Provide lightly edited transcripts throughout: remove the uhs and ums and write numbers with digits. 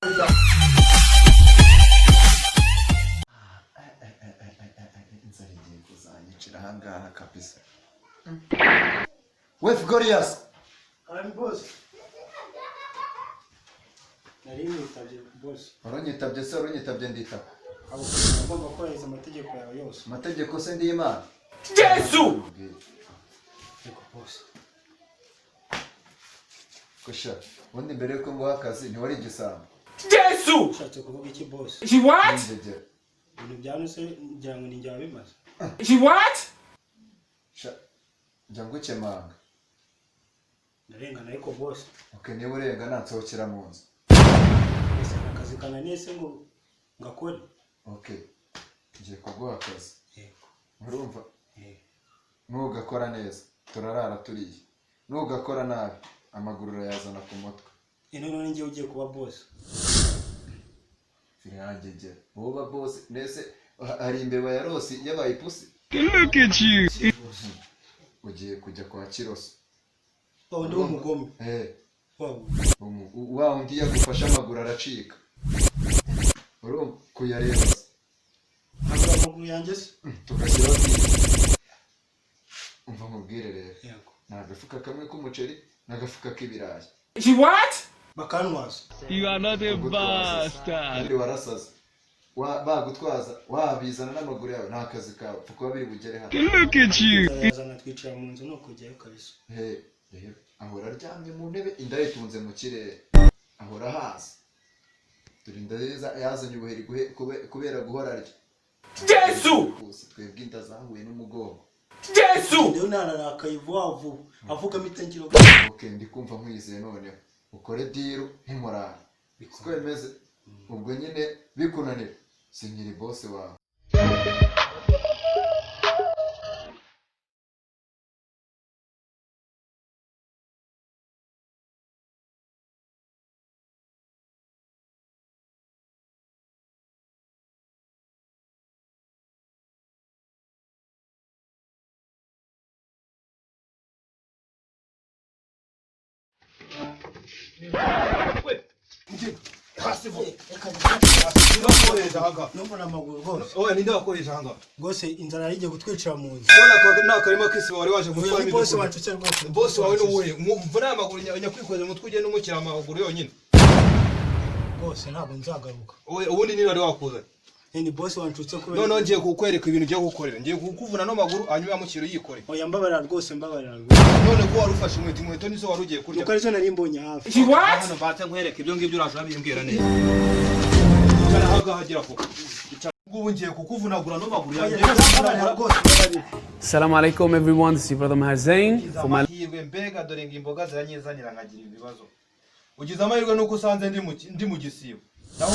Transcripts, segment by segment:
inzara igiye kuzanyicira ahangaha kabisa. With Goliath. I'm boss. Narimutabye boss. Uronyitabye se uronyitabye ndita. Abo ngomba kubahiriza amategeko yawe yose. Amategeko se ndi Imana. Yesu! Eko boss. Kusha, ubundi mbere yuko nguha akazi ntiwari igisambo. Yesu! Ushatse kuvuga iki boss? She what? Ibintu byanuse ngira ngo ninjye wabimaze. She what? Sha, njya ngukemanga. Ndarengana ariko boss. Okay, niba urenga nansohokera mu nzu. Ese akazi kananiye se ngo ngakore? Okay, ngiye kuguha akazi. Yego. Urumva? Yego. Nugakora neza, turarara turiye. Nugakora nabi, amaguru urayazana ku mutwe. None ngiye ugiye kuba boss. Firangegera. Woba boss, nese hari imbeba ya Rosi yabaye ipusi. Look at you. Ugiye kujya kwa Kiroso. Ndi umugome. Wa undi yagufasha amaguru aracika. Urumva kuyareba. Amaguru yanjye se? Tugashyiraho umva nkubwire rero. Yego. Nagafuka kamwe k'umuceri n'agafuka k'ibirayi. She what? Bakanwaza. You are not a bastard. Ndi warasaza. Bagutwaza wabizana n'amaguru yawe nta kazi kawe kuko biri bugere hano. Look at you. Yazana twicara mu nzu no kujyayo kabisa. Ahora aryamye mu ntebe inda yitunze mu kirere. Ahora haza. Turi ndeza yazanye ubuheri kubera guhora arya. Yesu! Twebwe inda zahuye n'umugongo. Yesu! Ndio nararakaye vuba avuga mitangiro. Okay, ndi kumva nkwizeye none. Ukore deal nk'imurara. Siko bimeze. Ubwo nyine bikunanira. Sinkiri boss wawe. Numva amaguru rwose. Oya ninde wakoresha hanga? Rwose inzara yarijye gutwicira mu nzu. None akarima kisi wari waje gutwara ibintu. Boss wacutse rwose. Boss wawe n'uwe. Mvuna amaguru nyakwikoze mutwe ugende umukira amaguru yonyine. Rwose ntabwo nzagaruka. Ubundi ni wari wakuza. Ni boss wancutse kubera. None ngiye kukwereka ibintu ugiye gukorera. Ngiye kukuvuna no maguru hanyuma yamukiro yikore. Oya mbabarira rwose mbabarira. None ko wari ufashe inkweto nizo wari ugiye kurya. Uko arizo nari mbonye hafi. She what? Hano bate nkwereka ibyo ngibyo urashaka bimbwira neza. Kana haga hagira ko. Ngubu ngiye kukuvunagura no maguru yanjye. Assalamu alaikum everyone, this is your brother Maher Zain. Amahirwe mbega dore ngimboga ziranyizanira nkagira ibibazo. Ugize amahirwe nuko usanze ndi mu gisibo. Naho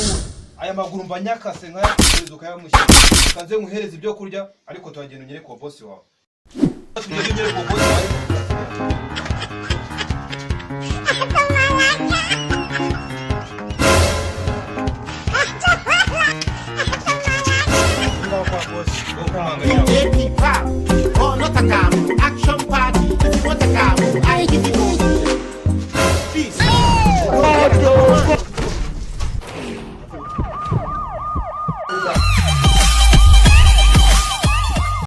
aya maguru mba nyakase nkayakuriza ukayamushyira. Kanze nkuhereza ibyo kurya ariko twagenda unyere ku boss wawe. Tugende unyere ku boss wawe.